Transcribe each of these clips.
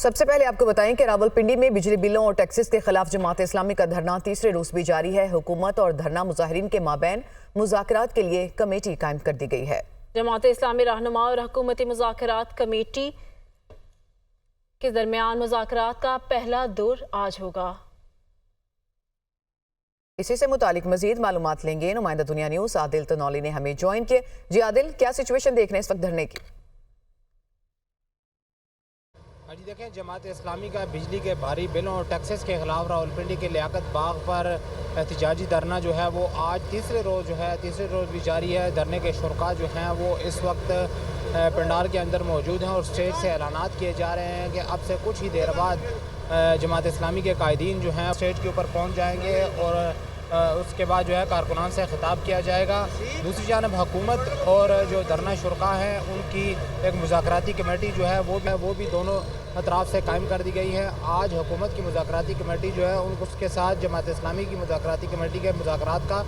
सबसे पहले आपको बताएं कि रावलपिंडी में बिजली बिलों और टैक्सेस के खिलाफ जमात इस्लामी का धरना तीसरे रोज भी जारी है। हुकूमत और धरना मुजाहिरीन के माबैन मुज़ाकरात के लिए कमेटी कायम कर दी गई है। जमात इस्लामी रहनुमा और हुकूमती मुज़ाकरात कमेटी के दरमियान मुज़ाकरात का पहला दौर आज होगा। इसी से मुतालिक मजीद मालूमात लेंगे नुमाइंदा दुनिया न्यूज़ आदिल तनौली ने हमें ज्वाइन किया। जी आदिल, क्या सिचुएशन देख रहे हैं इस वक्त धरने की? जी देखें, जमात इस्लामी का बिजली के भारी बिलों और टैक्सेस के खिलाफ रावलपिंडी के लियाकत बाग पर एहतजाजी धरना जो है वो आज तीसरे रोज़ भी जारी है। धरने के शुरका जो हैं वो इस वक्त पंडाल के अंदर मौजूद हैं और स्टेज से ऐलानात किए जा रहे हैं कि अब से कुछ ही देर बाद जमात इस्लामी के कायदीन जो हैं स्टेज के ऊपर पहुँच जाएंगे और उसके बाद जो है कारकुनान से खिताब किया जाएगा। दूसरी जानब हुकूमत और जो धरना शुरका हैं उनकी एक मुज़ाकराती कमेटी जो है वो भी दोनों अतराफ से कायम कर दी गई है। आज हुकूमत की मुज़ाकराती कमेटी जो है उसके साथ जमात इस्लामी की मुज़ाकराती कमेटी के मुज़ाकरात का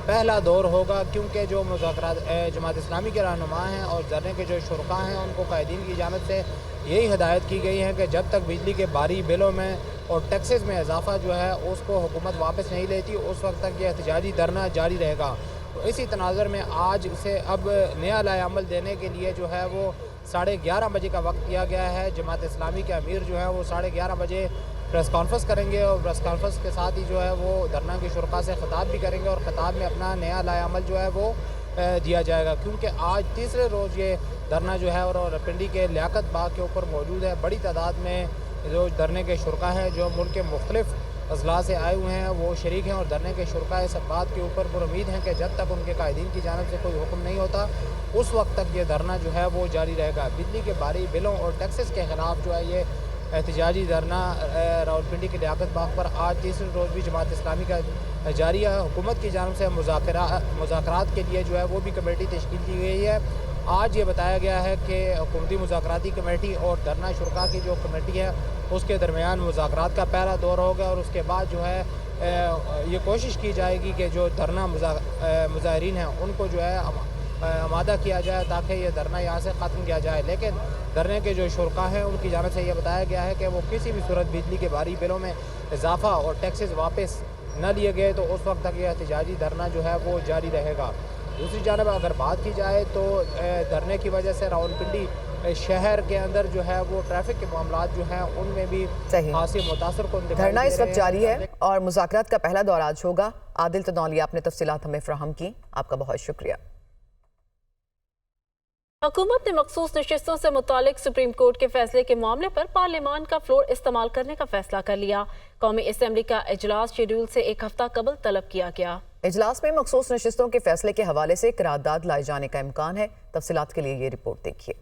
पहला दौर होगा, क्योंकि जो मुज़ाकरात जमात इस्लामी के रहनुमा हैं और धरने के जो शुरका हैं उनको कायदीन की जानिब से यही हिदायत की गई है कि जब तक बिजली के भारी बिलों में और टैक्सेस में इजाफा जो है उसको हुकूमत वापस नहीं लेती उस वक्त तक ये एहतजाजी धरना जारी रहेगा। तो इसी तनाज़ुर में आज से अब नया लाएअमल देने के लिए जो है वो 11:30 बजे का वक्त दिया गया है। जमात इस्लामी के अमीर जो है वो 11:30 बजे प्रेस कॉन्फ्रेंस करेंगे और प्रेस कॉन्फ्रेंस के साथ ही जो है वो धरना की शुरका से खिताब भी करेंगे और खिताब में अपना नया लाएअमल जो है वो दिया जाएगा, क्योंकि आज तीसरे रोज़ ये धरना जो है और पिंडी के लियाकत बाग के ऊपर मौजूद है। बड़ी तादाद में जो धरने के शुरका हैं जो मुल्क के मुख्तलिफ अजला से आए हुए हैं वो शरीक हैं और धरने के शुरका इस बात के ऊपर पुरुमीद हैं कि जब तक उनके कायदीन की जानिब से कोई हुक्म नहीं होता उस वक्त तक ये धरना जो है वो जारी रहेगा। बिजली के भारी बिलों और टैक्सेस के खिलाफ जो है ये एहतजाजी धरना रावलपिंडी के लियाकत बाग पर आज तीसरे रोज़ भी जमात इस्लामी का जारी है। हुकूमत की जानिब से मुज़ाकरात के लिए जो है वो भी कमेटी तश्कील की गई है। आज ये बताया गया है कि हुकूमती मुज़ाकराती कमेटी और धरना शुरका की जो कमेटी है उसके दरमियान मुज़ाकरात का पहला दौर होगा और उसके बाद जो है ये कोशिश की जाएगी कि जो धरना मुज़ाहिरीन हैं उनको जो है आमादा किया जाए ताकि ये धरना यहाँ से ख़त्म किया जाए। लेकिन धरने के जो शुरका हैं उनकी जानिब से ये बताया गया है कि वो किसी भी सूरत बिजली के भारी बिलों में इजाफा और टैक्सेस वापस न लिए गए तो उस वक्त तक ये एहतजाजी धरना जो है वो जारी रहेगा। दूसरी जानब अगर बात की जाए तो धरने की वजह से रावलपिंडी शहर के अंदर जो है वो ट्रैफिक के मामलात जो हैं उनमें भी खासी मुतासर कुन धरना इस वक्त जारी है और मुज़ाकरात का पहला दौर आज होगा। आदिल तनौली, आपने तफसीलात हमें फराहम की, आपका बहुत शुक्रिया। हुकूमत ने मखसूस नशिस्तों से मुतालिक सुप्रीम कोर्ट के फैसले के मामले पर पार्लियामान का फ्लोर इस्तेमाल करने का फैसला कर लिया। कौमी असम्बली का इजलास शेड्यूल से एक हफ्ता कबल तलब किया गया। इजलास में मखसूस नशिस्तों के फैसले के हवाले से करारदाद लाए जाने का इम्कान है। तफसीलात के लिए ये रिपोर्ट देखिए।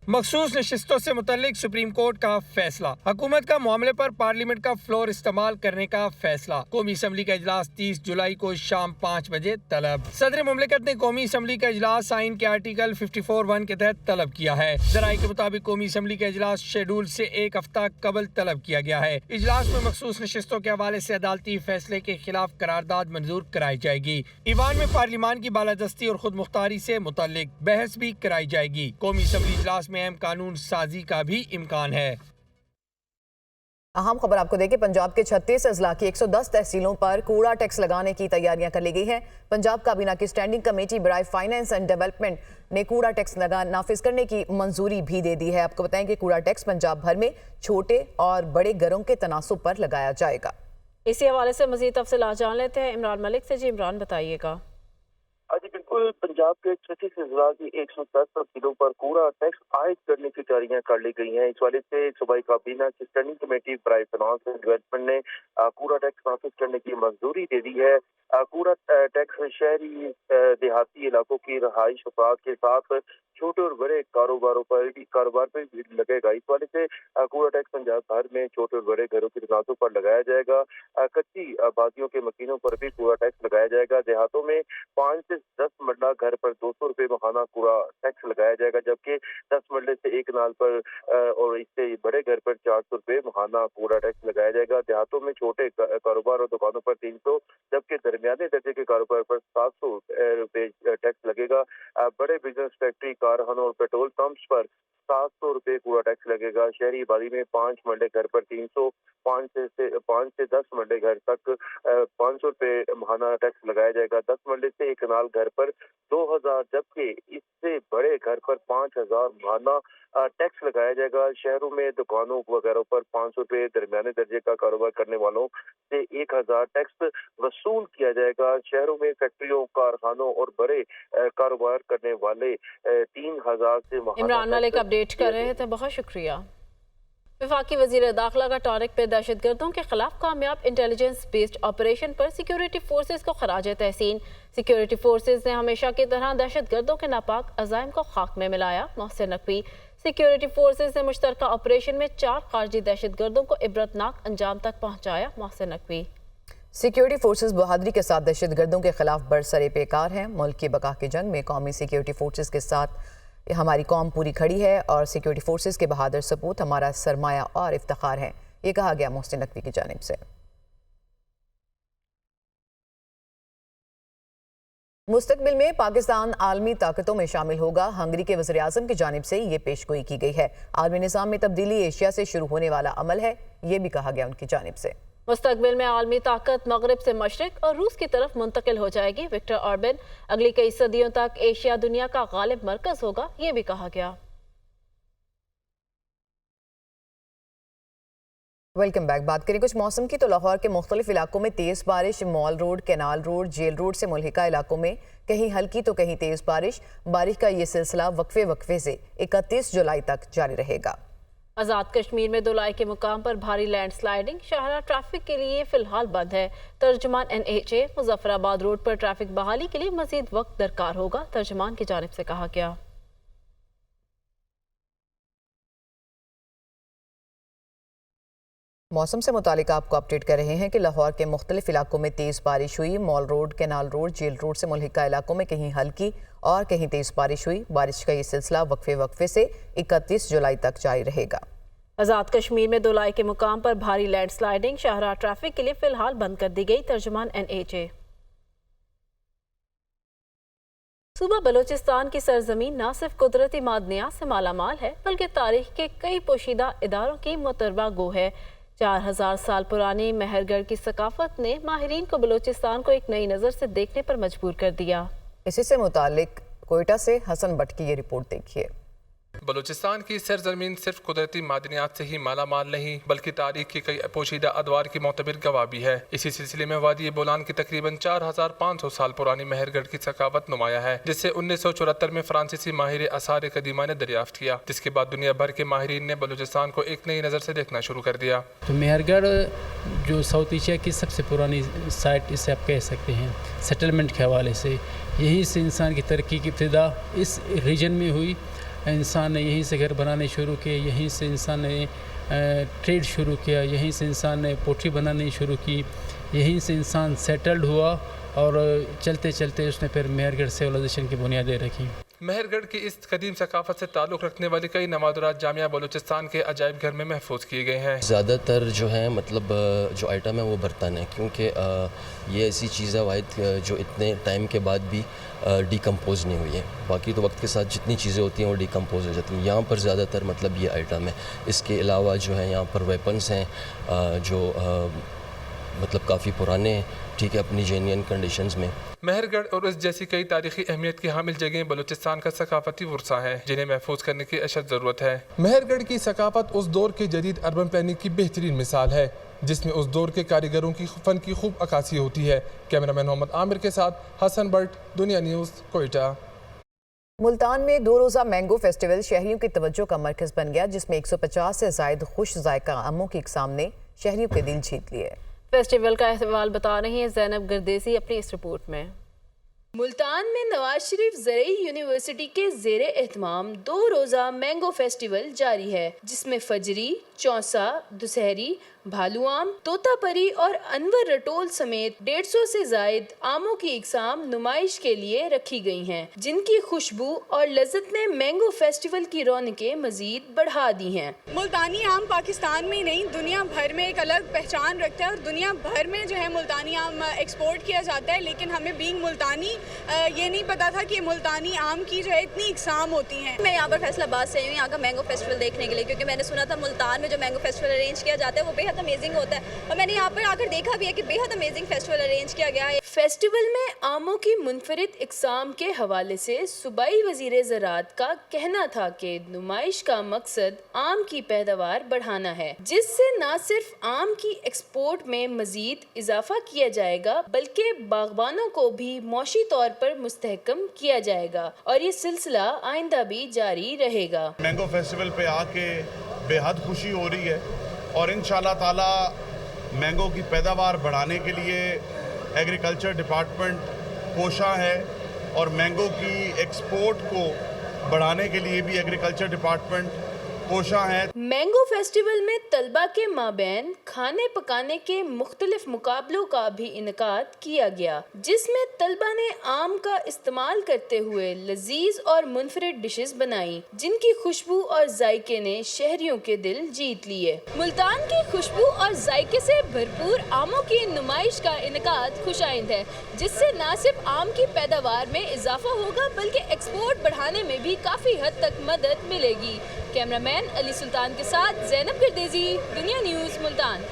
मखसूस नशिस्तों से मुतल्लिक सुप्रीम कोर्ट का फैसला, हुकूमत का मामले पर पार्लियामेंट का फ्लोर इस्तेमाल करने का फैसला। कौमी असम्बली का इजलास 30 जुलाई को शाम 5 बजे तलब। सदर मुमलिकत ने कौमी असम्बली का इजलास आइन के आर्टिकल 54(1) के तहत तलब किया है। जराये के मुताबिक कौमी असम्बली का इजलास शेड्यूल से एक हफ्ता कबल तलब किया गया है। इजलास में मखसूस नशिस्तों के हवाले से अदालती फैसले के खिलाफ करारदाद मंजूर कराई जाएगी। ईवान में पार्लियामान की बालादस्ती और खुद मुख्तारी से मुतल्लिक बहस भी कराई जाएगी। कौमी असम्बली इजलास में अहम कानून साजी का भी इम्कान है। अहम खबर आपको देखें, पंजाब के 36 अजला की 110 तहसीलों पर कूड़ा टैक्स लगाने की तैयारियां कर ली गई हैं। पंजाब काबीना की स्टैंडिंग कमेटी बराए फाइनेंस एंड डेवलपमेंट ने कूड़ा टैक्स नाफिज करने की मंजूरी भी दे दी है। आपको बताएं कि कूड़ा टैक्स पंजाब भर में छोटे और बड़े घरों के तनासुब पर लगाया जाएगा। इसी हवाले से मजीद तफसीलात जान लेते हैं इमरान मलिक से। जी इमरान, बताइएगा। जी बिल्कुल, पंजाब के 36 अजला की 110 तहसीलों पर कूड़ा टैक्स आयद करने की तैयारियां कर ली गई हैं। इस वाले से सूबाई काबीना की स्टैंडिंग कमेटी बराए फाइनेंस एंड डेवलपमेंट ने कूड़ा टैक्स नाफिज करने की मंजूरी दे दी है। कूड़ा टैक्स शहरी देहाती इलाकों की रहाइश अफराद के साथ छोटे और बड़े कारोबार पर भी लगेगा। इस वाले से कूड़ा टैक्स पंजाब भर में छोटे और बड़े घरों की दुकानों पर लगाया जाएगा। कच्ची आबादियों के मकीनों पर भी कूड़ा टैक्स लगाया जाएगा। देहातों में 5 से 10 मरला घर पर 200 रुपये माहाना कूड़ा टैक्स लगाया जाएगा, जबकि 10 मरले से एक नाल पर और इससे बड़े घर पर 400 रुपये माहाना कूड़ा टैक्स लगाया जाएगा। देहातों में छोटे कारोबार और दुकानों पर 300, जबकि दरमियाने दर्जे के कारोबार पर 700 रुपये टैक्स लगेगा। बड़े बिजनेस, फैक्ट्री, कारखानों और पेट्रोल पंप्स पर 700 रुपये कूड़ा टैक्स लगेगा। शहरी आबादी में 5 मंडे घर पर 300, 5 से 10 मंडे घर तक 500 रुपये माहाना टैक्स लगाया जाएगा। 10 मंडे से एक कनाल घर पर 2000, जबकि इससे बड़े घर पर 5000 माहाना टैक्स लगाया जाएगा। शहरों में दुकानों वगैरह पर 500 रुपये, दरमियाने दर्जे का कारोबार करने वालों से 1000 टैक्स वसूल किया जाएगा। शहरों में फैक्ट्रियों, कारखानों और बड़े कारोबार करने वाले 3000 से इमरान मलिक अपडेट कर रहे थे, बहुत शुक्रिया। वफाकी वज़ीर दाखिला का टॉरिक पे दहशतगर्दों के खिलाफ कामयाब इंटेलिजेंस बेस्ड ऑपरेशन पर सिक्योरिटी फोर्सेज को खराज तहसीन। सिक्योरिटी फोर्सेज ने हमेशा की तरह दहशतगर्दों के नापाक अज़ाइम को खाक में मिलाया। मोहसिन नकवी। सिक्योरिटी फोर्सेज ने मुश्तरका ऑपरेशन में 4 खारजी दहशतगर्दों को इबरतनाक अंजाम तक पहुँचाया। मोहसिन नकवी। सिक्योरिटी फोर्सेज बहादुरी के साथ दहशतगर्दों के खिलाफ बरसरे पेकार हैं। मुल्क की बका की जंग में कौमी सिक्योरिटी फोर्सेज के साथ हमारी कौम पूरी खड़ी है और सिक्योरिटी फोर्सेज के बहादुर सपूत हमारा सरमाया और इफ्तिखार हैं, ये कहा गया मोहसिन नकवी की जानिब से। मुस्तकबिल में पाकिस्तान आलमी ताकतों में शामिल होगा, हंगरी के वज़ीर आज़म की जानिब से ये पेशगोई की गई है। आलमी निज़ाम में तब्दीली एशिया से शुरू होने वाला अमल है, ये भी कहा गया उनकी जानिब से। मुस्तकबिल में आलमी ताकत मगरब से मशरिक और रूस की तरफ मुंतकिल हो जाएगी। Viktor Orban. अगली कई सदियों तक एशिया दुनिया का गालिब मरकज होगा, ये भी कहा गया। Welcome back. बात करें कुछ मौसम की तो लाहौर के मुख्तलिफ इलाकों में तेज़ बारिश, Mall Road, Canal Road, Jail Road से मुल्हिका इलाकों में कहीं हल्की तो कहीं तेज़ बारिश। बारिश का ये सिलसिला वक्फे से 31 जुलाई तक जारी रहेगा। आज़ाद कश्मीर में धुलाई के मुकाम पर भारी लैंडस्लाइडिंग, शाहरा ट्रैफिक के लिए फिलहाल बंद है। तर्जुमान NHA। मुजफ्फराबाद रोड पर ट्रैफिक बहाली के लिए मजीद वक्त दरकार होगा, तर्जुमान की जानिब से कहा गया। मौसम से मुतालिक आपको अपडेट कर रहे हैं कि लाहौर के मुख्तलिफ इलाकों में तेज़ बारिश हुई। Mall Road, Canal Road, Jail Road से मुल्हिका इलाकों में कहीं हल्की और कहीं तेज़ बारिश हुई। बारिश का ये सिलसिला वक्फे से 31 जुलाई तक जारी रहेगा। आज़ाद कश्मीर में धुलाई के मुकाम पर भारी लैंडस्लाइडिंग, शाहरा ट्रैफिक के लिए फिलहाल बंद कर दी गई, तर्जुमान NHA। सूबा बलोचिस्तान की सरजमीन न सिर्फ कुदरती मादनियात से मालामाल है बल्कि तारीख के कई पोशीदा इदारों की मुतरबा गो है। 4000 साल पुरानी मेहरगढ़ की सकाफत ने माहिरीन को बलोचिस्तान को एक नई नज़र से देखने पर मजबूर कर दिया। इसी से मुतालिक कोयटा से हसन भट्ट की ये रिपोर्ट देखिए। बलूचिस्तान की सरजमीन सिर्फ कुदरती मादनियात से ही माला माल नहीं बल्कि तारीख की कई पोशीदा अदवार की मोतबिर गवाह भी है। इसी सिलसिले में वादी बोलान की तकरीबन 4500 साल पुरानी मेहरगढ़ की सकावत नुमाया है, जिसे 1974 में फ्रांसीसी माहिर आसार कदीमा ने दरियाफ्त किया, जिसके बाद दुनिया भर के माहिरीन ने बलूचिस्तान को एक नई नज़र से देखना शुरू कर दिया। तो मेहरगढ़ जो साउथ एशिया की सबसे पुरानी साइट इसे आप कह सकते हैं, सेटलमेंट के हवाले से यहीं से इंसान की तरक्की की इब्तिदा इस रीजन में हुई। इंसान ने यहीं से घर बनाने शुरू किए, यहीं से इंसान ने ट्रेड शुरू किया, यहीं से इंसान ने पोट्री बनानी शुरू की, यहीं से इंसान सेटल्ड हुआ और चलते चलते उसने फिर मेहरगढ़ सिविलाइजेशन की बुनियादें रखी। मेहरगढ़ की इस कदीम सकाफत से ताल्लुक़ रखने वाली कई नवादुरात जामिया बलूचिस्तान के अजायब घर में महफूज किए गए हैं। ज़्यादातर जो है मतलब जो आइटम है वो बर्तन है, क्योंकि ये ऐसी चीज़ है वाहिद जो इतने टाइम के बाद भी डिकम्पोज नहीं हुई है। बाकी तो वक्त के साथ जितनी चीज़ें होती हैं वो डिकम्पोज हो जाती हैं। यहाँ पर ज़्यादातर मतलब ये आइटम है। इसके अलावा जो है यहाँ पर वेपन्स हैं जो मतलब काफ़ी पुराने हैं, ठीक है, अपनी जेन्युइन कंडीशंस में। मेहरगढ़ और इस जैसी कई तारीखी अहमियत की हामिल जगहें बलूचिस्तान का सकाफती वर्सा है, जिन्हें महफूज करने की अशद ज़रूरत है। मेहरगढ़ की सकाफत उस दौर के जदीद अर्बन प्लानिंग की बेहतरीन मिसाल है, जिसमें उस दौर के कारीगरों की फन की खूब अक्कासी होती है। कैमरामैन मोहम्मद आमिर के साथ हसन भट्ट, दुनिया न्यूज़, कोयटा। मुल्तान में 2 रोज़ा मैंगो फेस्टिवल शहरियों की तवज्जो का मरकज़ बन गया, जिसमें 150 से ज़ायद खुश जायका आमों की इक़साम ने शहरियों के दिल जीत लिए। फेस्टिवल का अहवाल बता रही हैं ज़ैनब गर्देसी अपनी इस रिपोर्ट में। मुल्तान में नवाज शरीफ ज़रई यूनिवर्सिटी के ज़ेरे एहतमाम 2 रोज़ा मैंगो फेस्टिवल जारी है, जिसमें फजरी, चौसा, दुसहरी, भालू आम, तोतापरी और अनवर रटोल समेत 150 से जायद आमों की इकसाम नुमाइश के लिए रखी गई हैं, जिनकी खुशबू और लज्जत ने मैंगो फेस्टिवल की रौनकें मजीद बढ़ा दी हैं। मुल्तानी आम पाकिस्तान में ही नहीं दुनिया भर में एक अलग पहचान रखता है और दुनिया भर में जो है मुल्तानी आम एक्सपोर्ट किया जाता है, लेकिन हमें बीइंग मुल्तानी ये नहीं पता था कि मुल्तानी आम की जो है इतनी इकसाम होती हैं। मैं यहाँ पर फैसलाबाद से आई हूँ यहाँ का मैंगो फेस्टिवल देखने के लिए, क्योंकि मैंने सुना था मुल्तान में जो मैंगो फेस्टिवल अरेंज किया जाता है वो बेहद अमेजिंग होता है और मैंने यहाँ पर आकर देखा भी है कि बेहद अमेजिंग फेस्टिवल अरेंज किया गया है। फेस्टिवल में आमों की मुनफरिद इकसाम के हवाले से सूबाई वज़ीर ज़राअत का कहना था कि नुमाइश का मकसद आम की पैदावार बढ़ाना है, जिससे न सिर्फ आम की एक्सपोर्ट में मजीद इजाफा किया जाएगा बल्कि बागबानों को भी मौशी तौर पर मुस्तहकम किया जाएगा और ये सिलसिला आइंदा भी जारी रहेगा। मैंगो फेस्टिवल पे आके बेहद खुशी हो रही है और इंशाल्लाह ताला मैंगो की पैदावार बढ़ाने के लिए एग्रीकल्चर डिपार्टमेंट कोशा है और मैंगो की एक्सपोर्ट को बढ़ाने के लिए भी एग्रीकल्चर डिपार्टमेंट कोशा है। मैंगो फेस्टिवल में तलबा के माबैन खाने पकाने के मुख्तलिफ मुकाबलों का भी इनकाद किया गया, जिसमें तलबा ने आम का इस्तेमाल करते हुए लजीज और मुनफरिद डिशेस बनाई, जिनकी खुशबू और जायके ने शहरियों के दिल जीत लिए। मुल्तान की खुशबू और जायके से भरपूर आमों की नुमाइश का इनकाद खुशाइंद है, जिससे न सिर्फ आम की पैदावार में इजाफा होगा बल्कि एक्सपोर्ट बढ़ाने में भी काफी हद तक मदद मिलेगी। कैमरामैन अली सुल्तान के साथ ज़ैनब गिरदेजी, दुनिया न्यूज़, मुल्तान।